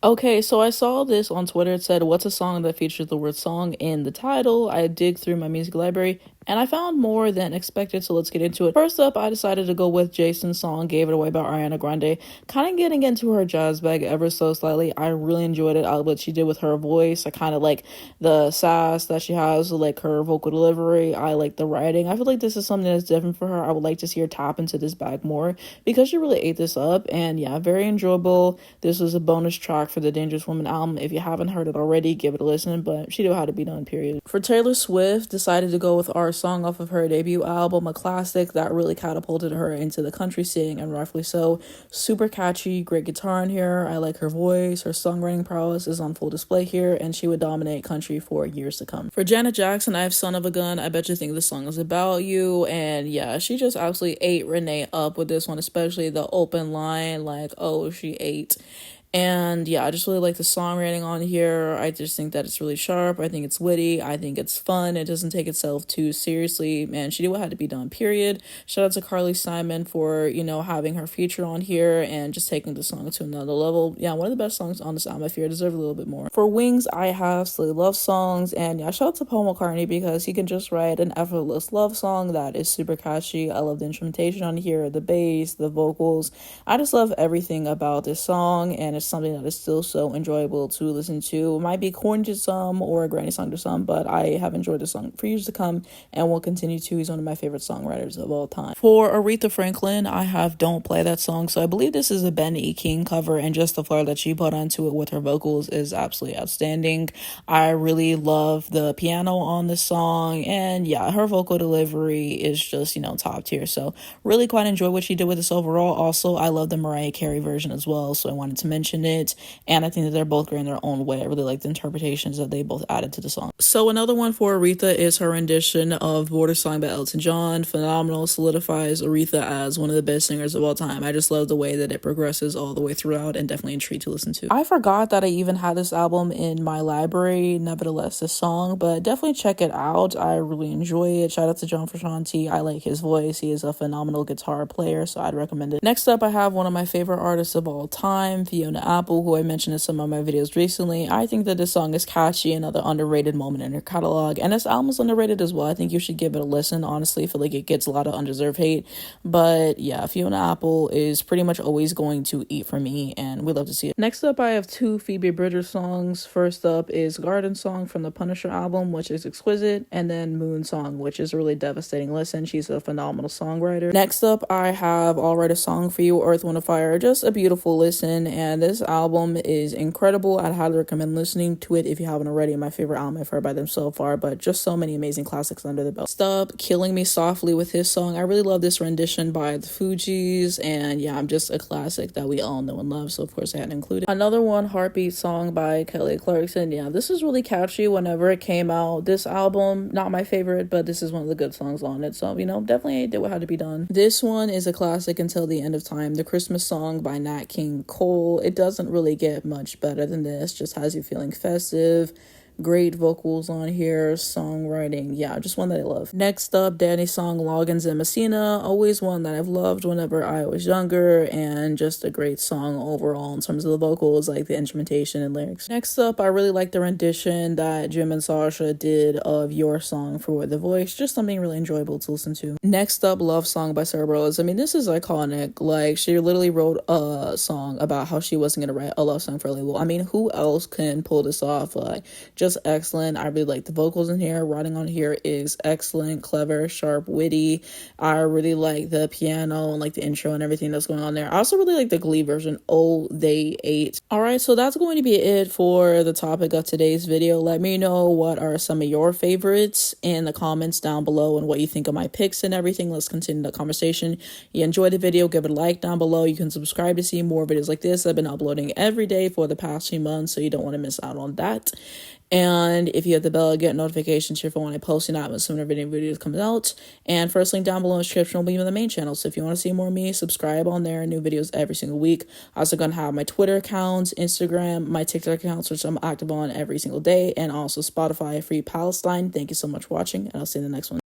Okay, so I saw this on Twitter. It said, "What's a song that features the word song in the title?" I dig through my music library and I found more than expected, so let's get into it. First up, I decided to go with Jason's song "Gave It Away" by Ariana Grande. Kind of getting into her jazz bag ever so slightly. I really enjoyed it. What she did with her voice. I kind of like the sass that she has, like her vocal delivery. I like the writing. I feel like this is something that's different for her. I would like to see her tap into this bag more because she really ate this up. And yeah, very enjoyable. This was a bonus track for the Dangerous Woman album. If you haven't heard it already, give it a listen, but she knew how to be done, period. For Taylor Swift, decided to go with our song off of her debut album, a classic that really catapulted her into the country scene, and rightfully so. Super catchy, great guitar in here. I like her voice. Her songwriting prowess is on full display here, and she would dominate country for years to come. For Janet Jackson, I have Son of a Gun. I bet you think the song is about you, and yeah, she just absolutely ate Renee up with this one, especially the open line, like, oh, she ate. And yeah, I just really like the songwriting on here. I just think that it's really sharp. I think it's witty. I think it's fun. It doesn't take itself too seriously. Man, she did what had to be done, period. Shout out to Carly Simon for, having her feature on here and just taking the song to another level. Yeah, one of the best songs on this album. I fear deserve a little bit more. For Wings, I have Silly Love Songs. And yeah, shout out to Paul McCartney because he can just write an effortless love song that is super catchy. I love the instrumentation on here, the bass, the vocals. I just love everything about this song, and it's something that is still so enjoyable to listen to. It might be corny to some or a granny song to some, but I have enjoyed the song for years to come and will continue to. He's one of my favorite songwriters of all time. For Aretha Franklin, I have Don't Play That Song. So I believe this is a Ben E. King cover, and just the flair that she put onto it with her vocals is absolutely outstanding. I really love the piano on this song, and yeah, her vocal delivery is just, top tier. So really quite enjoy what she did with this overall. Also, I love the Mariah Carey version as well, so I wanted to mention it, and I think that they're both great in their own way. I really like the interpretations that they both added to the song. So another one for Aretha is her rendition of Border Song by Elton John. Phenomenal, solidifies Aretha as one of the best singers of all time. I just love the way that it progresses all the way throughout, and definitely a treat to listen to. I forgot that I even had this album in my library, nevertheless this song, but definitely check it out. I really enjoy it. Shout out to John Frusciante. I like his voice. He is a phenomenal guitar player, so I'd recommend it. Next up, I have one of my favorite artists of all time, Fiona Apple, who I mentioned in some of my videos recently. I think that this song is catchy, another underrated moment in her catalog, and this album is underrated as well. I think you should give it a listen. Honestly, I feel like it gets a lot of undeserved hate, but yeah, Fiona Apple is pretty much always going to eat for me, and we love to see it. Next up, I have two Phoebe Bridgers songs. First up is Garden Song from the Punisher album, which is exquisite, and then Moon Song, which is a really devastating listen. She's a phenomenal songwriter. Next up, I have I'll Write a Song for You, Earthwindandfire. Just a beautiful listen, and this album is incredible. I'd highly recommend listening to it if you haven't already. My favorite album I've heard by them so far, but just so many amazing classics under the belt. Stop Killing Me Softly with his song. I really love this rendition by the Fugees, and yeah, I'm just a classic that we all know and love, so of course I had to include it. Another one, Heartbeat song by Kelly Clarkson. Yeah, this is really catchy whenever it came out. This album, not my favorite, but this is one of the good songs on it, so definitely did what had to be done. This one is a classic until the end of time, the Christmas song by Nat King Cole. It doesn't really get much better than this, just has you feeling festive. Great vocals on here, songwriting, yeah, just one that I love. Next up, Danny's song Loggins and Messina, always one that I've loved whenever I was younger, and just a great song overall in terms of the vocals, like the instrumentation and lyrics. Next up, I really like the rendition that Jim and Sasha did of Your Song for The Voice, just something really enjoyable to listen to. Next up, Love Song by Sarah Bareilles. This is iconic. Like, she literally wrote a song about how she wasn't gonna write a love song for a label. Who else can pull this off? Just excellent. I really like the vocals in here. Writing on here is excellent, clever, sharp, witty. I really like the piano and like the intro and everything that's going on there. I also really like the Glee version, Oh They Ate. Alright, so that's going to be it for the topic of today's video. Let me know what are some of your favorites in the comments down below and what you think of my picks and everything. Let's continue the conversation. You enjoyed the video, give it a like down below. You can subscribe to see more videos like this. I've been uploading every day for the past few months, so you don't want to miss out on that. And if you hit the bell, get notifications here for when I post an when some video videos comes out. And first link down below in the description will be in the main channel. So if you want to see more of me, subscribe on there. New videos every single week. I'm also going to have my Twitter accounts, Instagram, my TikTok accounts, which I'm active on every single day. And also Spotify, Free Palestine. Thank you so much for watching, and I'll see you in the next one.